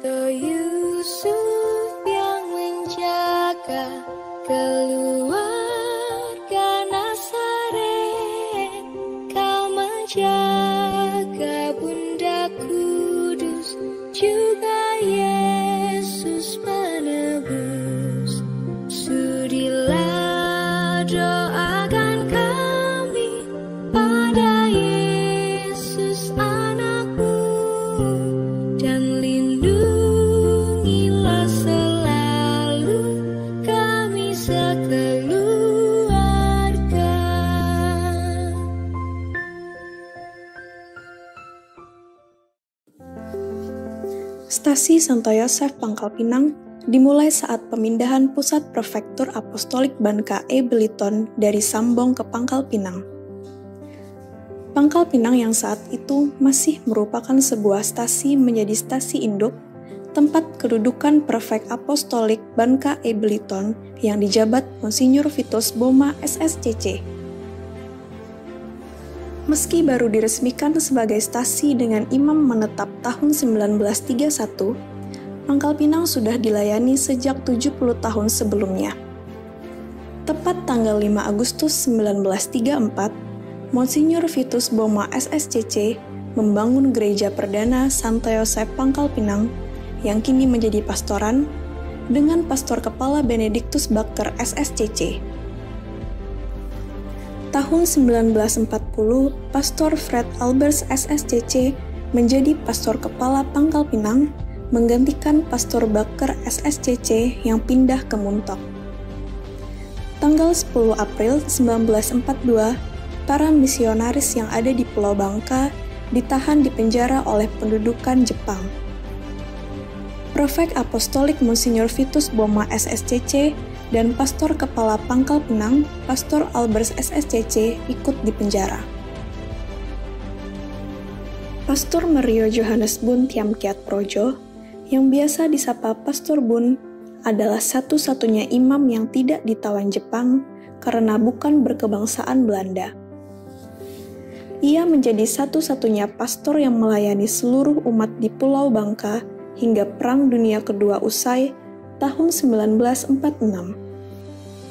Kau Yusuf yang menjaga keluarga Nazaret, kau menjaga Bunda Kudus, juga Yesus penebus. Sudilah doakan kami pada Yesus anakmu, dan lindungilah selalu kami sekeluarga. Stasi Santo Yosef Pangkal Pinang dimulai saat pemindahan pusat prefektur apostolik Ban KE Beliton dari Sambong ke Pangkal Pinang. Pangkal Pinang yang saat itu masih merupakan sebuah stasi menjadi stasi induk, tempat kedudukan prefek apostolik Ban KE Beliton yang dijabat Monsinyur Vitus Boma SSCC. Meski baru diresmikan sebagai stasi dengan imam menetap tahun 1931, Pangkal Pinang sudah dilayani sejak 70 tahun sebelumnya. Tepat tanggal 5 Agustus 1934, Monsinyur Vitus Boma SSCC membangun gereja perdana Santo Yosef Pangkal Pinang yang kini menjadi pastoran dengan pastor kepala Benediktus Baker SSCC. Tahun 1940, Pastor Fred Albers SSCC menjadi pastor kepala Pangkal Pinang, menggantikan Pastor Baker SSCC yang pindah ke Muntok. Tanggal 10 April 1942, para misionaris yang ada di Pulau Bangka ditahan di penjara oleh pendudukan Jepang. Prefek Apostolik Monsinyur Vitus Boma SSCC dan Pastor Kepala Pangkal Pinang, Pastor Albers SSCC, ikut di penjara. Pastor Mario Johannes Bun Tiam Kiat Projo, yang biasa disapa Pastor Bun, adalah satu-satunya imam yang tidak ditawan Jepang karena bukan berkebangsaan Belanda. Ia menjadi satu-satunya pastor yang melayani seluruh umat di Pulau Bangka hingga Perang Dunia Kedua usai tahun 1946.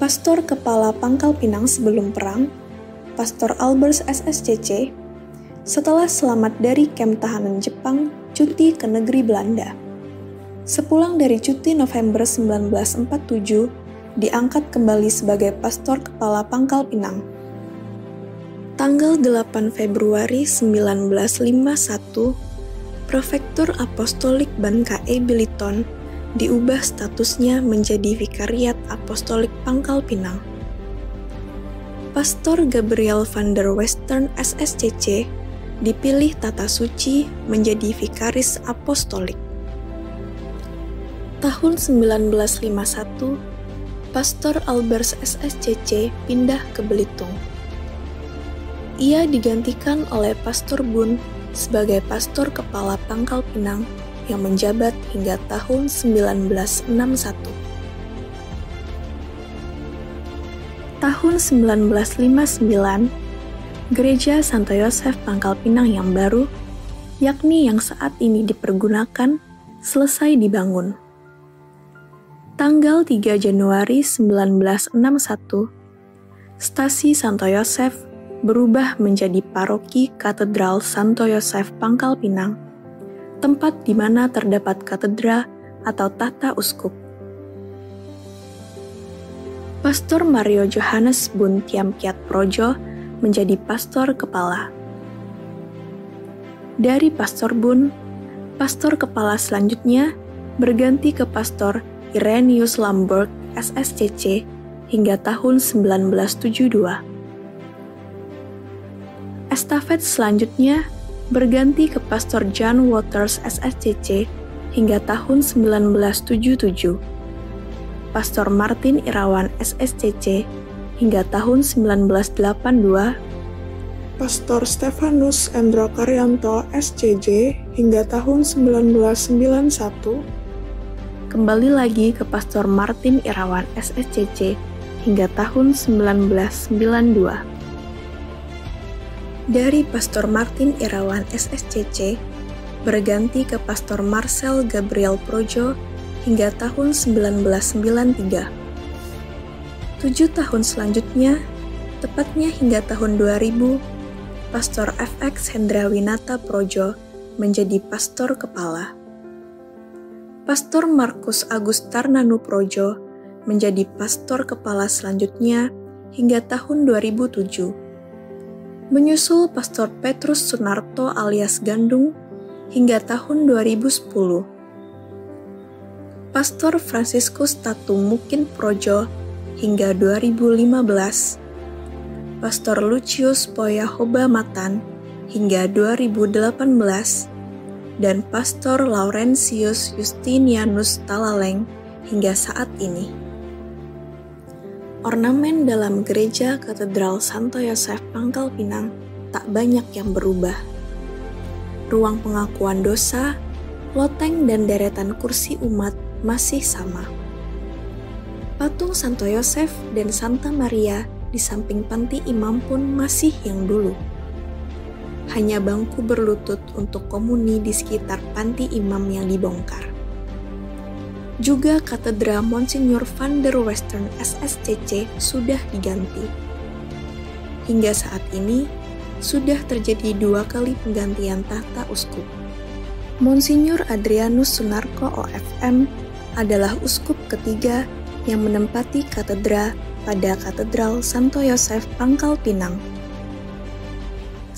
Pastor Kepala Pangkal Pinang sebelum perang, Pastor Albers SSCC, setelah selamat dari kem tahanan Jepang, cuti ke negeri Belanda. Sepulang dari cuti November 1947, diangkat kembali sebagai Pastor Kepala Pangkal Pinang. Tanggal 8 Februari 1951, Prefektur Apostolik Ban KE Beliton diubah statusnya menjadi Vikariat Apostolik Pangkal Pinang. Pastor Gabriel van der Western SSCC dipilih tata suci menjadi Vikaris Apostolik. Tahun 1951, Pastor Albers SSCC pindah ke Belitung. Ia digantikan oleh Pastor Bun sebagai Pastor Kepala Pangkal Pinang yang menjabat hingga tahun 1961. Tahun 1959, Gereja Santo Yosef Pangkal Pinang yang baru, yakni yang saat ini dipergunakan, selesai dibangun. Tanggal 3 Januari 1961, Stasi Santo Yosef berubah menjadi Paroki Katedral Santo Yosef Pangkal Pinang, tempat di mana terdapat katedra atau tata uskup. Pastor Mario Johannes Bun Tiam Kiat Projo menjadi pastor kepala. Dari Pastor Bun, pastor kepala selanjutnya berganti ke Pastor Irenaeus Lamberg SSCC hingga tahun 1972. Estafet selanjutnya berganti ke Pastor John Waters SSCC hingga tahun 1977. Pastor Martin Irawan SSCC hingga tahun 1982. Pastor Stefanus Endro Karyanto SCJ hingga tahun 1991. Kembali lagi ke Pastor Martin Irawan SSCC hingga tahun 1992. Dari Pastor Martin Irawan SSCC berganti ke Pastor Marcel Gabriel Projo hingga tahun 1993. 7 tahun selanjutnya, tepatnya hingga tahun 2000, Pastor FX Hendrawinata Projo menjadi pastor kepala. Pastor Markus Agus Tarnanu Projo menjadi pastor kepala selanjutnya hingga tahun 2007. Menyusul Pastor Petrus Sunarto alias Gandung hingga tahun 2010. Pastor Franciscus Tatu Mukin Projo hingga 2015. Pastor Lucius Poyahoba Matan hingga 2018 dan Pastor Laurentius Justinianus Talaleng hingga saat ini. Ornamen dalam gereja Katedral Santo Yosef Pangkal Pinang tak banyak yang berubah. Ruang pengakuan dosa, loteng dan deretan kursi umat masih sama. Patung Santo Yosef dan Santa Maria di samping panti imam pun masih yang dulu. Hanya bangku berlutut untuk komuni di sekitar panti imam yang dibongkar. Juga katedra Monsignor van der Western SSCC sudah diganti. Hingga saat ini, sudah terjadi 2 kali penggantian tahta uskup. Monsignor Adrianus Sunarko OFM adalah uskup ketiga yang menempati katedra pada Katedral Santo Yosef Pangkal Pinang.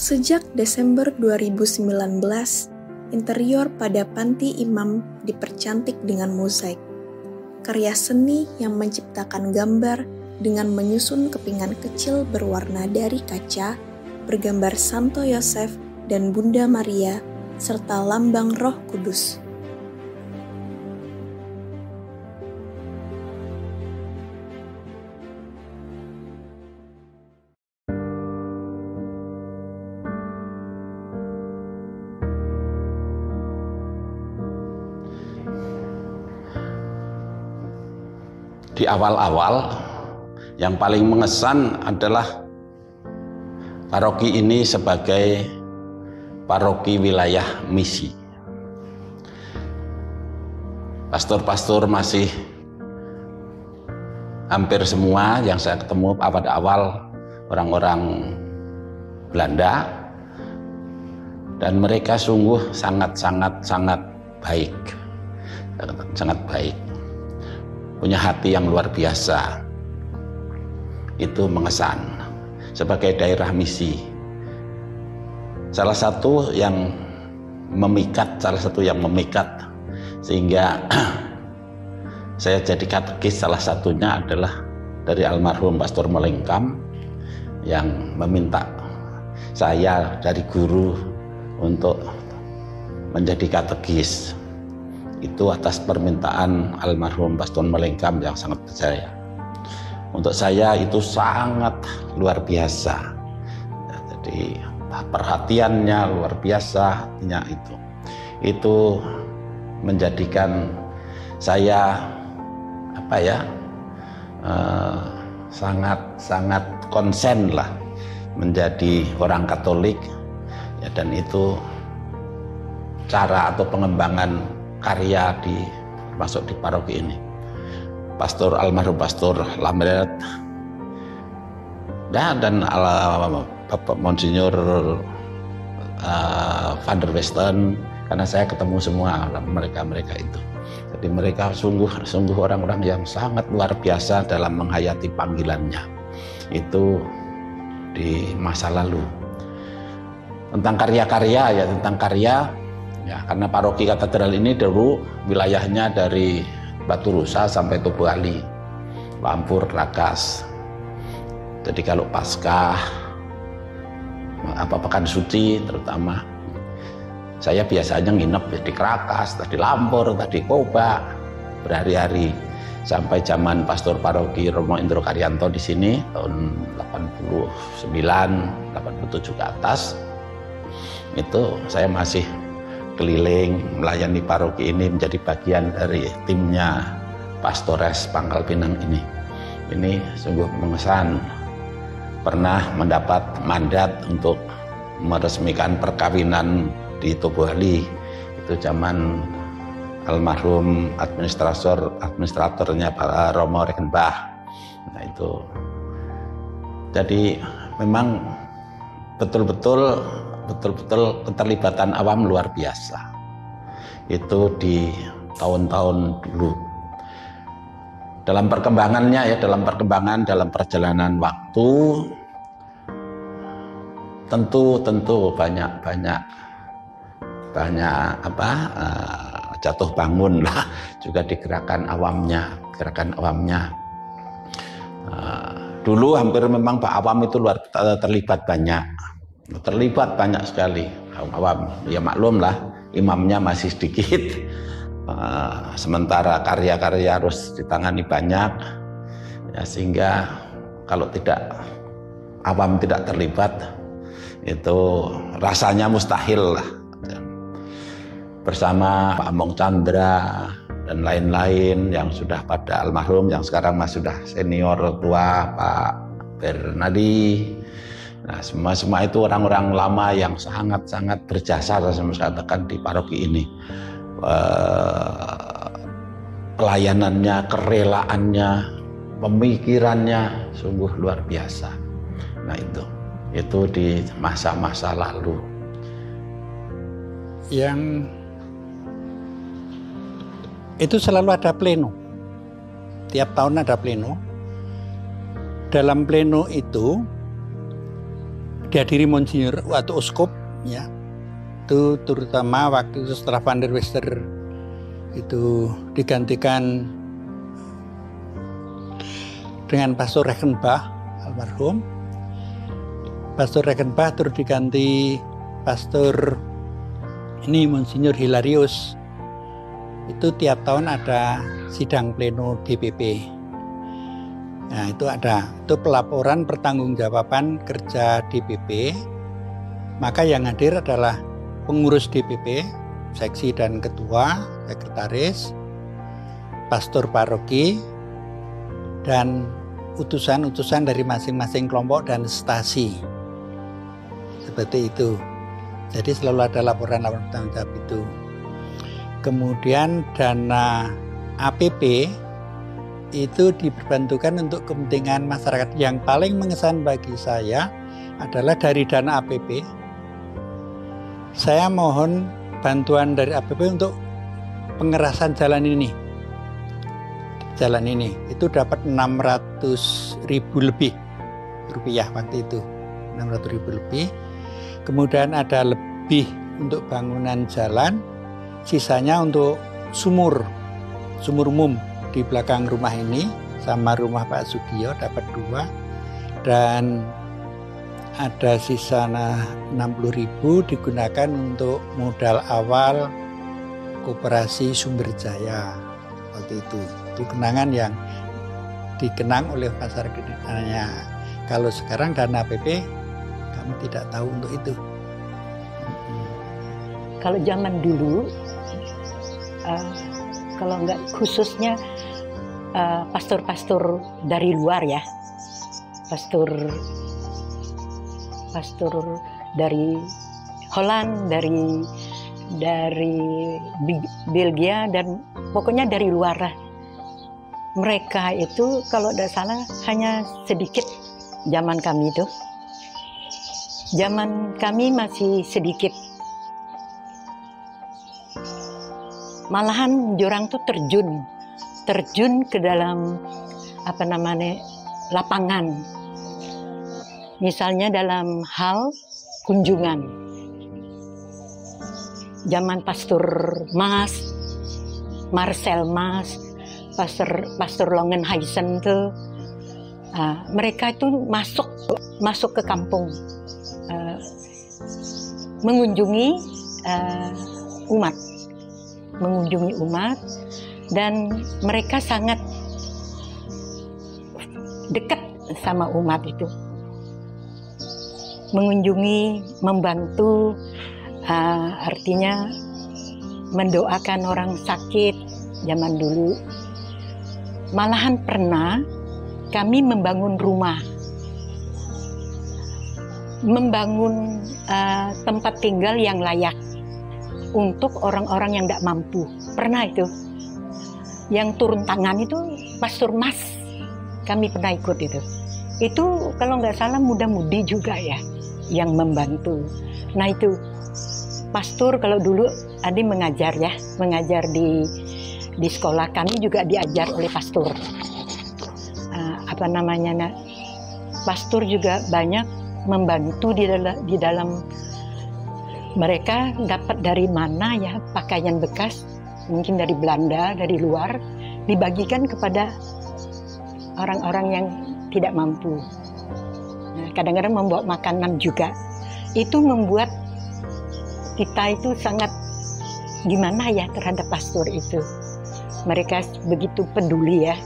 Sejak Desember 2019, interior pada panti imam dipercantik dengan mozaik, karya seni yang menciptakan gambar dengan menyusun kepingan kecil berwarna dari kaca, bergambar Santo Yosef dan Bunda Maria, serta lambang Roh Kudus. Di awal-awal, yang paling mengesan adalah paroki ini sebagai paroki wilayah misi. Pastor-pastor masih hampir semua yang saya ketemu pada awal orang-orang Belanda, dan mereka sungguh sangat baik, sangat baik. Punya hati yang luar biasa. Itu mengesan sebagai daerah misi. Salah satu yang memikat sehingga saya jadi katekis, salah satunya adalah dari almarhum Pastor Melengkam yang meminta saya dari guru untuk menjadi katekis. Itu atas permintaan almarhum Pastor Melengkam yang sangat percaya. Untuk saya itu sangat luar biasa. Jadi perhatiannya luar biasa, artinya itu menjadikan saya sangat konsen lah menjadi orang Katolik ya, dan itu cara atau pengembangan karya masuk di paroki ini. Almarhum Pastor Lambert dan Bapak Monsignor van der Western, karena saya ketemu semua mereka itu. Jadi mereka sungguh orang-orang yang sangat luar biasa dalam menghayati panggilannya. Itu di masa lalu. Tentang karya ya, karena paroki katedral ini dulu wilayahnya dari Batu Rusa sampai Tubuh Ali, Lampur, Rakas. Jadi kalau Paskah, pekan suci terutama, saya biasanya nginep di Rakas, di Lampur, di Koba berhari-hari sampai zaman Pastor Paroki Romo Indro Karyanto di sini tahun 89, 87 ke atas. Itu saya masih keliling melayani paroki ini, menjadi bagian dari timnya Pastores Pangkal Pinang ini. Ini sungguh mengesan. Pernah mendapat mandat untuk meresmikan perkawinan di Tubuh Ali itu zaman almarhum administratornya Pak Romo Regenbach. Nah itu, jadi memang betul-betul keterlibatan awam luar biasa. Itu di tahun-tahun dulu. Dalam perkembangannya ya, dalam perjalanan waktu, tentu banyak jatuh bangun lah juga di gerakan awamnya. Dulu hampir memang Pak Awam itu terlibat banyak sekali awam. Ya maklum lah, imamnya masih sedikit, sementara karya-karya harus ditangani banyak, ya, sehingga kalau awam tidak terlibat itu rasanya mustahil lah. Bersama Pak Among Chandra dan lain-lain yang sudah pada almarhum, yang sekarang sudah senior tua, Pak Bernadi. Nah, semua itu orang-orang lama yang sangat-sangat berjasa, saya katakan, di paroki ini. Pelayanannya, kerelaannya, pemikirannya sungguh luar biasa. Nah itu di masa-masa lalu. Yang itu selalu ada pleno. Tiap tahun ada pleno. Dalam pleno itu dihadiri Monsinyur atau Uskup, ya. Itu terutama waktu itu setelah Van der Wester itu digantikan dengan Pastor Regenbach almarhum. Pastor Regenbach terus diganti Pastor Monsinyur Hilarius. Itu tiap tahun ada sidang pleno DPP. Nah itu pelaporan pertanggungjawaban kerja DPP. Maka yang hadir adalah pengurus DPP, seksi dan ketua, sekretaris, pastor paroki, dan utusan-utusan dari masing-masing kelompok dan stasi. Seperti itu. Jadi selalu ada laporan-laporan bertanggung jawab itu. Kemudian dana APP itu diperbantukan untuk kepentingan masyarakat. Yang paling mengesan bagi saya adalah dari dana APP. Saya mohon bantuan dari APP untuk pengerasan jalan ini. Jalan ini itu dapat 600.000 lebih rupiah waktu itu. 600.000 lebih. Kemudian ada lebih untuk bangunan jalan. Sisanya untuk sumur umum di belakang rumah ini sama rumah Pak Sugio dapat 2, dan ada sisa 60.000 digunakan untuk modal awal Koperasi Sumberjaya waktu itu. Itu kenangan yang dikenang oleh masyarakat. Kalau sekarang dana APP kami tidak tahu untuk itu. Kalau zaman dulu, kalau enggak khususnya pastor-pastor dari luar ya, pastor dari Holland, dari Belgia, dan pokoknya dari luar lah. Mereka itu kalau tidak salah hanya sedikit zaman kami itu. Zaman kami masih sedikit. Malahan jorang tuh terjun ke dalam lapangan. Misalnya dalam hal kunjungan. Zaman Pastor Mas, Marcel Mas, Pastor Longenheisen tuh, mereka itu masuk ke kampung, mengunjungi umat, dan mereka sangat dekat sama umat itu. Mengunjungi, membantu, artinya mendoakan orang sakit zaman dulu. Malahan pernah kami membangun rumah, membangun tempat tinggal yang layak. untuk orang-orang yang tidak mampu. Pernah itu. Yang turun tangan itu Pastor Mas. Kami pernah ikut itu. Itu kalau nggak salah muda-mudi juga ya yang membantu. Nah itu pastor kalau dulu Adi mengajar ya, mengajar di sekolah kami juga diajar oleh pastor. Pastor juga banyak membantu di dalam mereka dapat dari mana ya pakaian bekas, mungkin dari Belanda, dari luar, dibagikan kepada orang-orang yang tidak mampu. Nah, kadang-kadang membawa makanan juga. Itu membuat kita itu sangat gimana ya terhadap pastor itu. Mereka begitu peduli ya.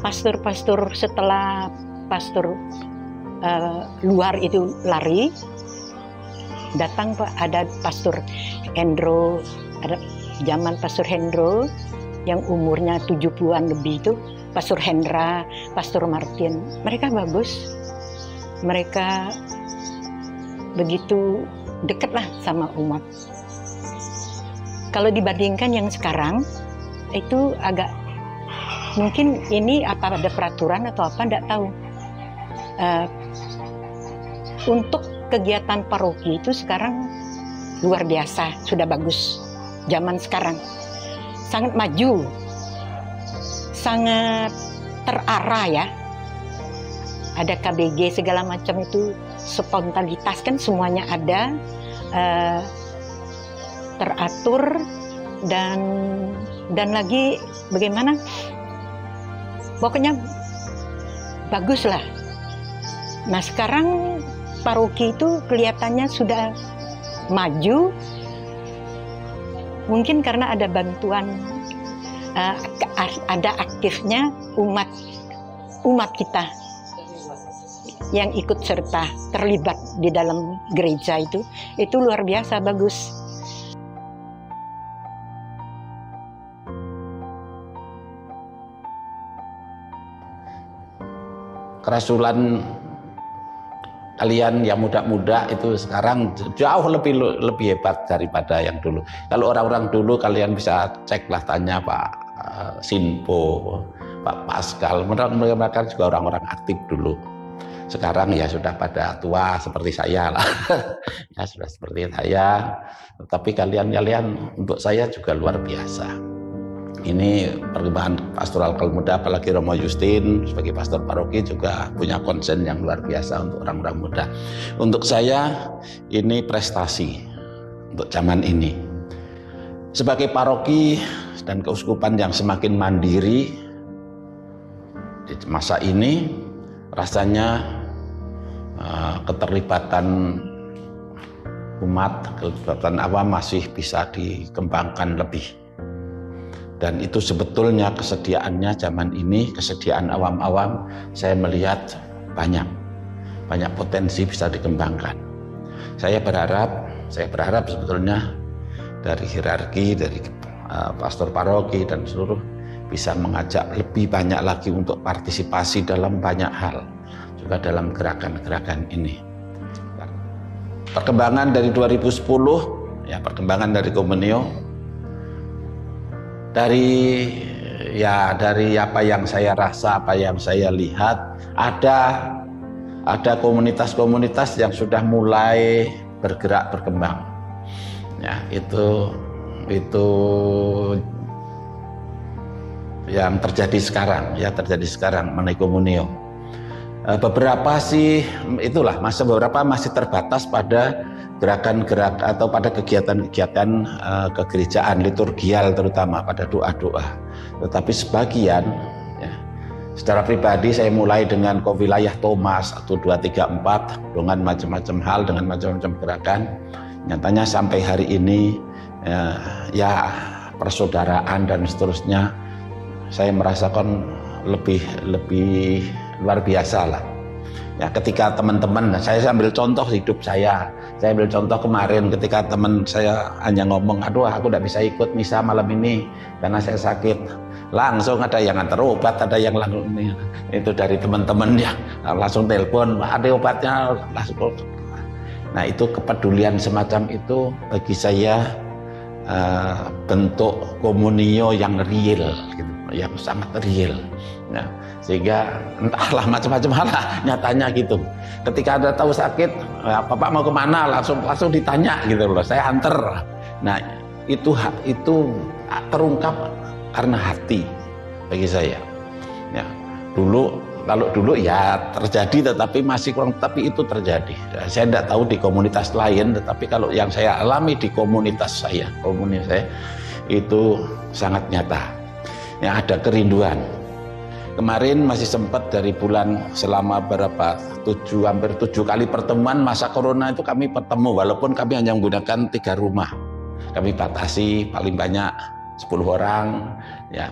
Pastor-pastor setelah pastor luar itu lari, datang ada Pastor Hendro, ada zaman Pastor Hendro yang umurnya 70-an lebih itu, Pastor Hendra, Pastor Martin. Mereka bagus, mereka begitu dekatlah sama umat. Kalau dibandingkan yang sekarang, itu agak mungkin ini apa ada peraturan atau apa, enggak tahu. Untuk kegiatan paroki itu sekarang luar biasa, sudah bagus. Zaman sekarang sangat maju, sangat terarah ya. Ada KBG segala macam itu, spontanitas kan semuanya ada, teratur dan lagi bagaimana? Pokoknya bagus lah. Nah sekarang paroki itu kelihatannya sudah maju, mungkin karena ada bantuan, ada aktifnya umat kita yang ikut serta terlibat di dalam gereja itu luar biasa bagus. Kerasulan kalian yang muda-muda itu sekarang jauh lebih hebat daripada yang dulu. Kalau orang-orang dulu kalian bisa ceklah, tanya Pak Sinpo, Pak Pascal, mereka juga orang-orang aktif dulu. Sekarang ya sudah pada tua seperti saya lah, ya sudah seperti saya. Tapi kalian untuk saya juga luar biasa. Ini perkembangan pastoral kaum muda, apalagi Romo Justin sebagai pastor paroki juga punya konsen yang luar biasa untuk orang-orang muda. Untuk saya ini prestasi untuk zaman ini. Sebagai paroki dan keuskupan yang semakin mandiri di masa ini, rasanya keterlibatan umat, keterlibatan awam masih bisa dikembangkan lebih. Dan itu sebetulnya kesediaannya zaman ini, kesediaan awam-awam, saya melihat banyak potensi bisa dikembangkan. Saya berharap sebetulnya dari hierarki, dari pastor paroki dan seluruh bisa mengajak lebih banyak lagi untuk partisipasi dalam banyak hal, juga dalam gerakan-gerakan ini. Perkembangan dari 2010, ya perkembangan dari Komunio, dari apa yang saya rasa, apa yang saya lihat, ada komunitas-komunitas yang sudah mulai bergerak berkembang. Ya, itu yang terjadi sekarang mengenai Komunio. Beberapa sih beberapa masih terbatas pada gerakan-gerak atau pada kegiatan-kegiatan kegerejaan liturgial, terutama pada doa-doa. Tetapi sebagian ya, secara pribadi saya mulai dengan wilayah Thomas 1, 2, 3, 4 dengan macam-macam hal, dengan macam-macam gerakan. Nyatanya sampai hari ini ya persaudaraan dan seterusnya saya merasakan lebih luar biasa lah. Ya, ketika teman-teman, saya ambil contoh hidup saya ambil contoh kemarin ketika teman saya hanya ngomong, aduh aku tidak bisa ikut misa malam ini karena saya sakit, langsung ada yang antar obat, ada yang langsung itu dari teman-teman ya langsung telepon, ada obatnya langsung. Nah, itu kepedulian semacam itu bagi saya bentuk komunio yang real, gitu, yang sangat real. Nah, sehingga entahlah macam-macam hal nyatanya gitu. Ketika ada tahu sakit, Bapak mau kemana, langsung ditanya gitu loh, saya anter. Nah, itu terungkap karena hati bagi saya. Ya, kalau dulu ya terjadi, tetapi masih kurang, tapi itu terjadi. Saya tidak tahu di komunitas lain, tetapi kalau yang saya alami di komunitas saya itu sangat nyata. Ya, ada kerinduan. Kemarin masih sempat dari bulan selama hampir 7 kali pertemuan masa corona itu kami bertemu, walaupun kami hanya menggunakan 3 rumah. Kami batasi paling banyak 10 orang, ya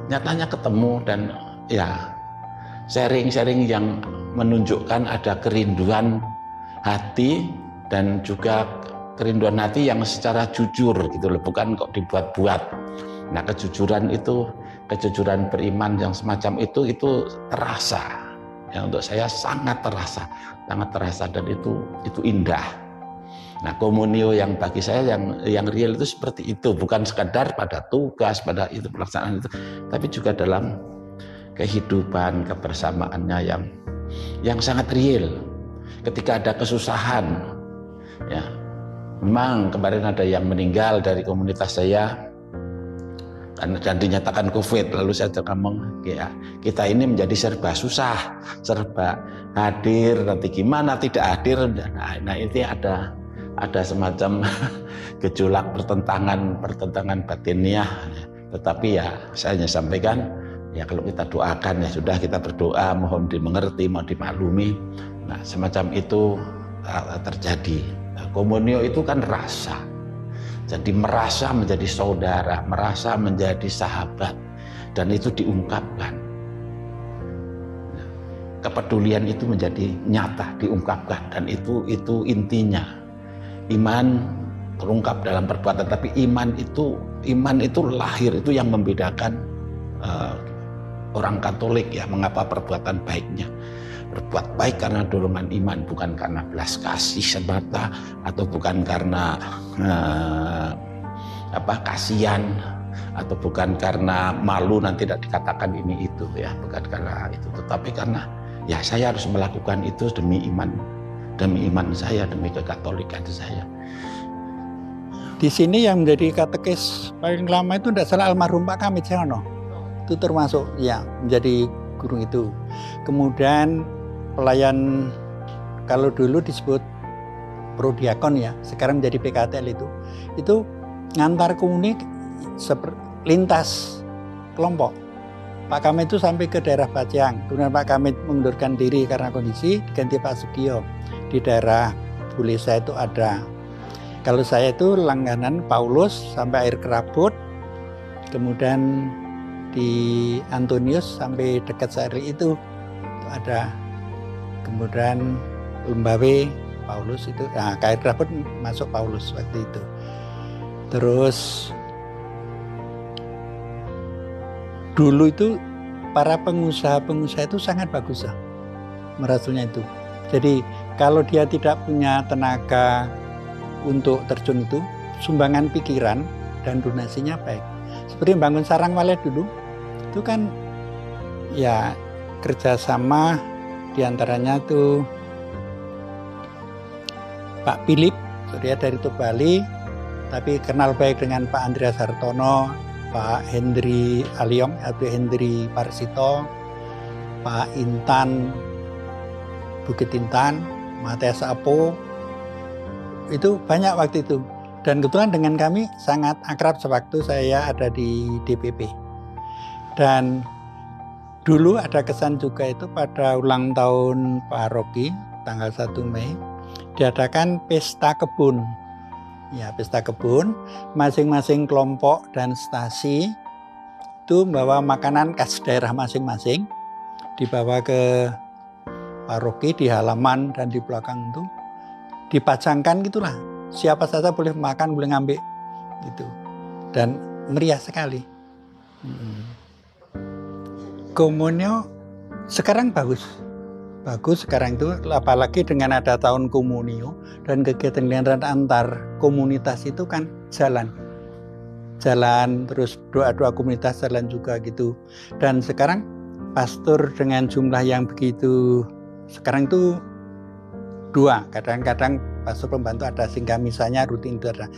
nyatanya ketemu dan ya sharing-sharing yang menunjukkan ada kerinduan hati dan juga kerinduan hati yang secara jujur gitu loh, bukan kok dibuat-buat. Nah, kejujuran beriman yang semacam itu terasa. Ya, untuk saya sangat terasa dan itu indah. Nah, komunio yang bagi saya yang real itu seperti itu, bukan sekadar pada tugas, pada itu pelaksanaan itu, tapi juga dalam kehidupan kebersamaannya yang sangat real. Ketika ada kesusahan, ya memang kemarin ada yang meninggal dari komunitas saya dan dinyatakan COVID, lalu saya ngomong, ya kita ini menjadi serba susah, serba hadir, nanti gimana tidak hadir. Nah ini ada semacam gejolak pertentangan batiniah, tetapi ya saya hanya sampaikan, ya kalau kita doakan ya sudah, kita berdoa mohon dimengerti, mohon dimaklumi. Nah, semacam itu terjadi. Nah, komunio itu kan rasa. Jadi merasa menjadi saudara, merasa menjadi sahabat, dan itu diungkapkan. Nah, kepedulian itu menjadi nyata, diungkapkan, dan itu intinya. Iman terungkap dalam perbuatan, tapi iman itu lahir, itu yang membedakan orang Katolik, ya, mengapa perbuatan baiknya. Berbuat baik karena dorongan iman, bukan karena belas kasih semata, atau bukan karena kasihan, atau bukan karena malu nanti tidak dikatakan ini itu, ya, bukan karena itu, tetapi karena ya saya harus melakukan itu demi iman saya, demi kekatolikan saya. Di sini yang menjadi katekis paling lama itu tidak salah almarhum Pak Kamit Siono. Itu termasuk ya menjadi guru itu. Kemudian pelayan, kalau dulu disebut prodiakon ya, sekarang menjadi PKTL itu ngantar komuni lintas kelompok. Pak Kamit itu sampai ke daerah Bajang, kemudian Pak Kamit mengundurkan diri karena kondisi, diganti Pak Sugio. Di daerah Bulesa itu ada. Kalau saya itu langganan Paulus sampai Air Kerabut, kemudian di Antonius sampai dekat Sari itu ada, kemudian Lembawe Paulus itu, nah Air Kerabut masuk Paulus waktu itu. Terus dulu itu para pengusaha itu sangat bagus merasulnya itu. Jadi kalau dia tidak punya tenaga untuk terjun itu, sumbangan pikiran dan donasinya baik. Seperti bangun sarang walet dulu, itu kan ya kerjasama diantaranya tuh Pak Philip, dia dari Bali, tapi kenal baik dengan Pak Andreas Hartono, Pak Hendri Aliong atau Hendri Parsito, Pak Intan Bukit Intan, Matias Apo, itu banyak waktu itu. Dan kebetulan dengan kami sangat akrab sewaktu saya ada di DPP. Dan dulu ada kesan juga itu pada ulang tahun Pak Rocky tanggal 1 Mei diadakan pesta kebun. Ya, pesta kebun, masing-masing kelompok dan stasi itu membawa makanan khas daerah masing-masing, dibawa ke paroki di halaman dan di belakang itu dipajangkan gitulah. Siapa saja boleh makan, boleh ngambil gitu. Dan meriah sekali. Komunio sekarang bagus bagus sekarang itu, apalagi dengan ada tahun komunio dan kegiatan antar komunitas itu kan jalan terus doa-doa komunitas jalan juga gitu. Dan sekarang pastor dengan jumlah yang begitu sekarang itu 2, kadang-kadang pastor pembantu ada sehingga misalnya rutin itu ada.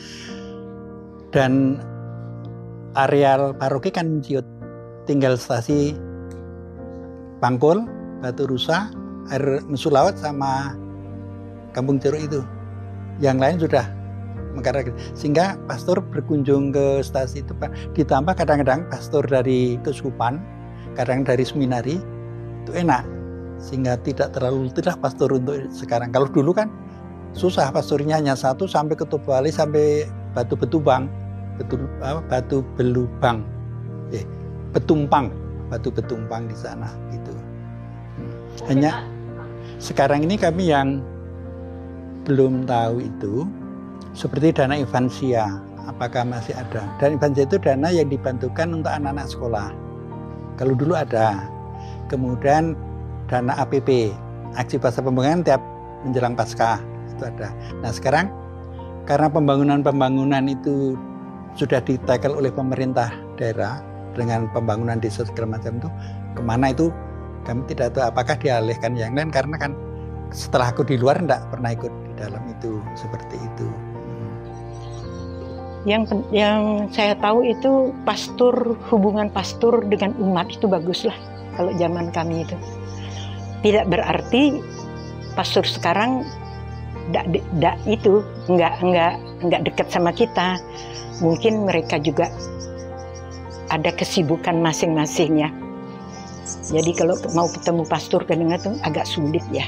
Dan areal paroki kan ciut, tinggal stasi Bangkul, Batu Rusa, Air Mesulawat sama Kampung Ceruk itu. Yang lain sudah mengkarak, sehingga pastor berkunjung ke stasi itu ditambah kadang-kadang pastor dari keuskupan, kadang dari seminari itu enak, sehingga tidak terlalu tidak pastor untuk sekarang. Kalau dulu kan susah, pastornya hanya 1 sampai ke Tobali sampai Batu Betumpang, Batu Betumpang di sana gitu. Hanya sekarang ini kami yang belum tahu itu seperti dana Infansia, apakah masih ada? Dan Infansia itu dana yang dibantukan untuk anak-anak sekolah. Kalau dulu ada. Kemudian dana APP, aksi pasca pembangunan tiap menjelang Paskah itu ada. Nah sekarang karena pembangunan itu sudah ditackle oleh pemerintah daerah dengan pembangunan desa segala macam itu, kemana itu kami tidak tahu, apakah dialihkan yang lain, karena kan setelah aku di luar enggak pernah ikut di dalam itu, seperti itu. Yang saya tahu itu hubungan pastor dengan umat itu baguslah kalau zaman kami itu. Tidak berarti pastor sekarang enggak dekat sama kita. Mungkin mereka juga ada kesibukan masing-masing ya. Jadi kalau mau ketemu pastor kadang-kadang agak sulit ya.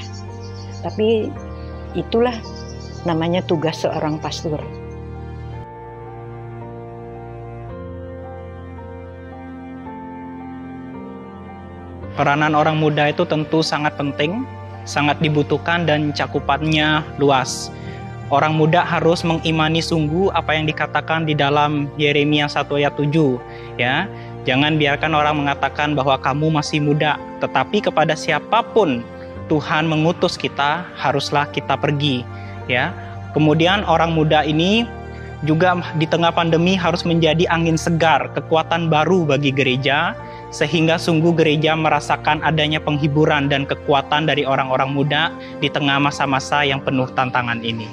Tapi itulah namanya tugas seorang pastor. Peranan orang muda itu tentu sangat penting, sangat dibutuhkan dan cakupannya luas. Orang muda harus mengimani sungguh apa yang dikatakan di dalam Yeremia 1 ayat 7 ya. Jangan biarkan orang mengatakan bahwa kamu masih muda, tetapi kepada siapapun Tuhan mengutus kita, haruslah kita pergi ya. Kemudian orang muda ini juga di tengah pandemi harus menjadi angin segar, kekuatan baru bagi gereja, sehingga sungguh gereja merasakan adanya penghiburan dan kekuatan dari orang-orang muda di tengah masa-masa yang penuh tantangan ini.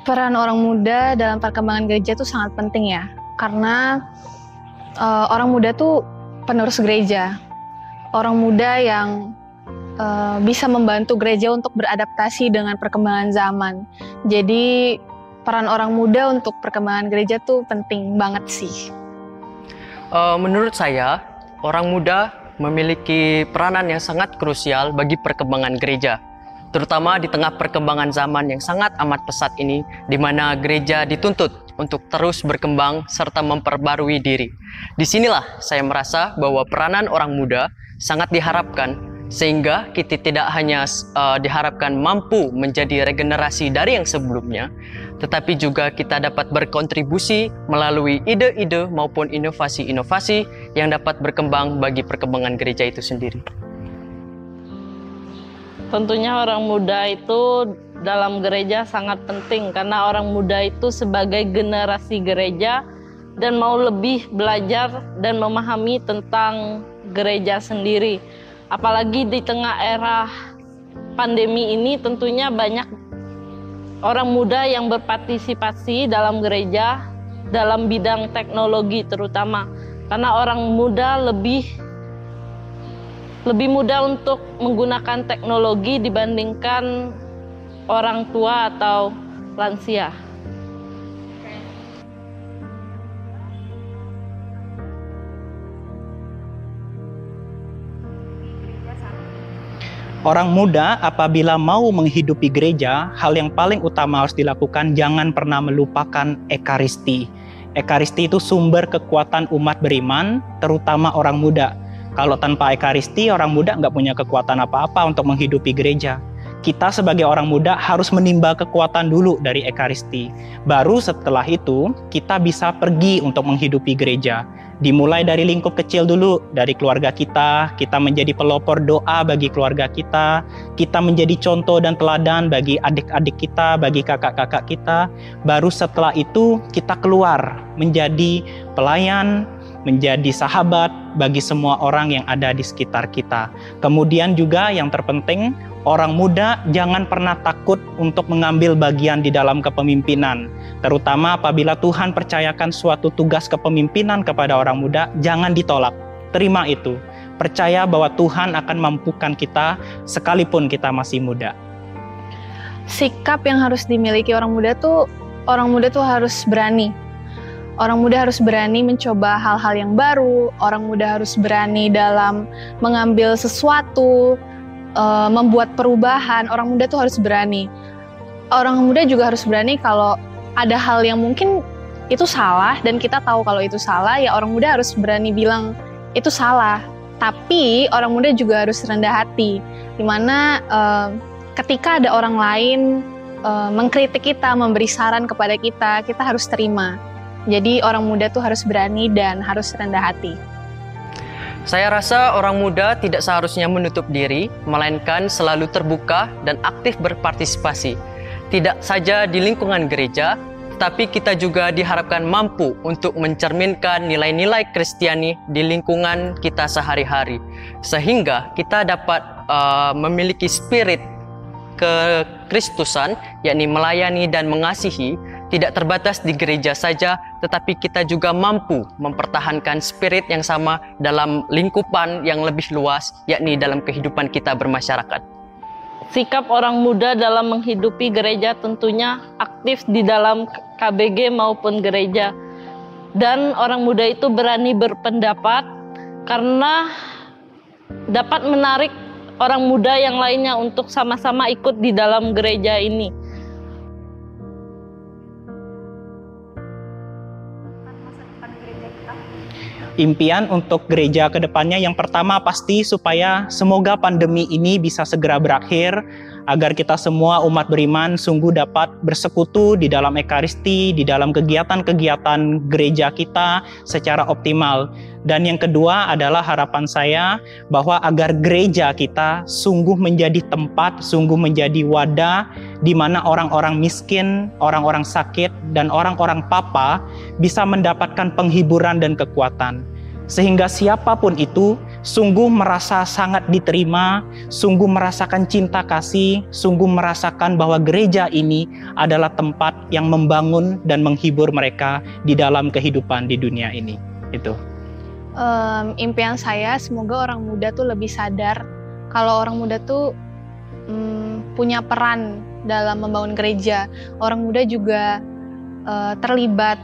Peran orang muda dalam perkembangan gereja itu sangat penting ya, karena orang muda tuh penerus gereja. Orang muda yang bisa membantu gereja untuk beradaptasi dengan perkembangan zaman. Jadi peran orang muda untuk perkembangan gereja tuh penting banget sih. Menurut saya, orang muda memiliki peranan yang sangat krusial bagi perkembangan gereja, terutama di tengah perkembangan zaman yang sangat amat pesat ini, di mana gereja dituntut untuk terus berkembang serta memperbarui diri. Disinilah saya merasa bahwa peranan orang muda sangat diharapkan, sehingga kita tidak hanya diharapkan mampu menjadi regenerasi dari yang sebelumnya, tetapi juga kita dapat berkontribusi melalui ide-ide maupun inovasi-inovasi yang dapat berkembang bagi perkembangan gereja itu sendiri. Tentunya orang muda itu dalam gereja sangat penting, karena orang muda itu sebagai generasi gereja dan mau lebih belajar dan memahami tentang gereja sendiri. Apalagi di tengah era pandemi ini, tentunya banyak orang muda yang berpartisipasi dalam gereja, dalam bidang teknologi terutama. Karena orang muda lebih mudah untuk menggunakan teknologi dibandingkan orang tua atau lansia. Orang muda apabila mau menghidupi gereja, hal yang paling utama harus dilakukan, jangan pernah melupakan ekaristi. Ekaristi itu sumber kekuatan umat beriman, terutama orang muda. Kalau tanpa ekaristi, orang muda nggak punya kekuatan apa-apa untuk menghidupi gereja. kita sebagai orang muda harus menimba kekuatan dulu dari Ekaristi. Baru setelah itu kita bisa pergi untuk menghidupi gereja. Dimulai dari lingkup kecil dulu, dari keluarga kita menjadi pelopor doa bagi keluarga kita menjadi contoh dan teladan bagi adik-adik kita, bagi kakak-kakak kita. Baru setelah itu kita keluar menjadi pelayan, menjadi sahabat bagi semua orang yang ada di sekitar kita. Kemudian juga yang terpenting, orang muda jangan pernah takut untuk mengambil bagian di dalam kepemimpinan. Terutama apabila Tuhan percayakan suatu tugas kepemimpinan kepada orang muda, jangan ditolak. Terima itu. Percaya bahwa Tuhan akan mampukan kita sekalipun kita masih muda. Sikap yang harus dimiliki orang muda tuh harus berani. Orang muda harus berani mencoba hal-hal yang baru. Orang muda harus berani dalam mengambil sesuatu, membuat perubahan. Orang muda tuh harus berani. Orang muda juga harus berani kalau ada hal yang mungkin itu salah dan kita tahu kalau itu salah, ya orang muda harus berani bilang itu salah. Tapi orang muda juga harus rendah hati, dimana ketika ada orang lain mengkritik kita, memberi saran kepada kita, kita harus terima. Jadi orang muda tuh harus berani dan harus rendah hati. Saya rasa orang muda tidak seharusnya menutup diri, melainkan selalu terbuka dan aktif berpartisipasi. Tidak saja di lingkungan gereja, tapi kita juga diharapkan mampu untuk mencerminkan nilai-nilai Kristiani di lingkungan kita sehari-hari. Sehingga kita dapat memiliki spirit kekristusan, yakni melayani dan mengasihi, tidak terbatas di gereja saja, tetapi kita juga mampu mempertahankan spirit yang sama dalam lingkupan yang lebih luas, yakni dalam kehidupan kita bermasyarakat. Sikap orang muda dalam menghidupi gereja tentunya aktif di dalam KBG maupun gereja. Dan orang muda itu berani berpendapat karena dapat menarik orang muda yang lainnya untuk sama-sama ikut di dalam gereja ini. Impian untuk gereja ke depannya yang pertama pasti supaya semoga pandemi ini bisa segera berakhir, agar kita semua umat beriman sungguh dapat bersekutu di dalam Ekaristi, di dalam kegiatan-kegiatan gereja kita secara optimal. Dan yang kedua adalah harapan saya bahwa agar gereja kita sungguh menjadi tempat, sungguh menjadi wadah di mana orang-orang miskin, orang-orang sakit, dan orang-orang papa bisa mendapatkan penghiburan dan kekuatan. Sehingga siapapun itu sungguh merasa sangat diterima, sungguh merasakan cinta kasih, sungguh merasakan bahwa gereja ini adalah tempat yang membangun dan menghibur mereka di dalam kehidupan di dunia ini. Itu. Impian saya semoga orang muda tuh lebih sadar kalau orang muda tuh punya peran dalam membangun gereja. Orang muda juga terlibat,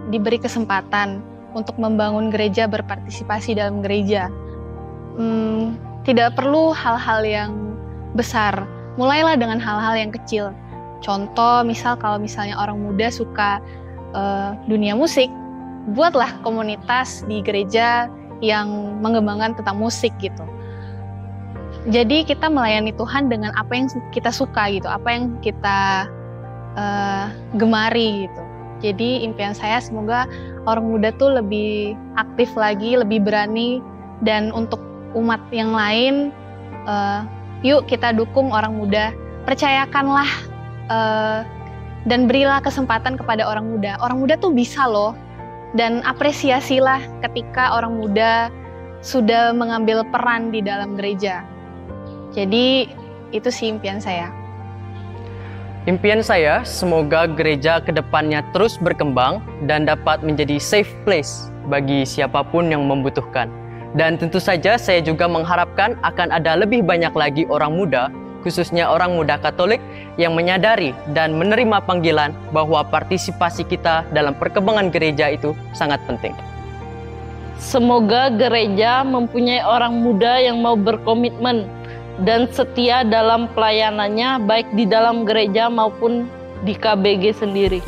diberi kesempatan untuk membangun gereja, berpartisipasi dalam gereja. Tidak perlu hal-hal yang besar, mulailah dengan hal-hal yang kecil. Contoh, kalau misalnya orang muda suka dunia musik, buatlah komunitas di gereja yang mengembangkan tentang musik gitu. Jadi kita melayani Tuhan dengan apa yang kita suka gitu, apa yang kita gemari gitu. Jadi impian saya semoga orang muda tuh lebih aktif lagi, lebih berani, dan untuk umat yang lain, yuk kita dukung orang muda, percayakanlah dan berilah kesempatan kepada orang muda. Orang muda tuh bisa loh, dan apresiasilah ketika orang muda sudah mengambil peran di dalam gereja. Jadi itu sih impian saya. Impian saya, semoga gereja ke depannya terus berkembang dan dapat menjadi safe place bagi siapapun yang membutuhkan. Dan tentu saja saya juga mengharapkan akan ada lebih banyak lagi orang muda, khususnya orang muda Katolik, yang menyadari dan menerima panggilan bahwa partisipasi kita dalam perkembangan gereja itu sangat penting. Semoga gereja mempunyai orang muda yang mau berkomitmen dan setia dalam pelayanannya, baik di dalam gereja maupun di KBG sendiri.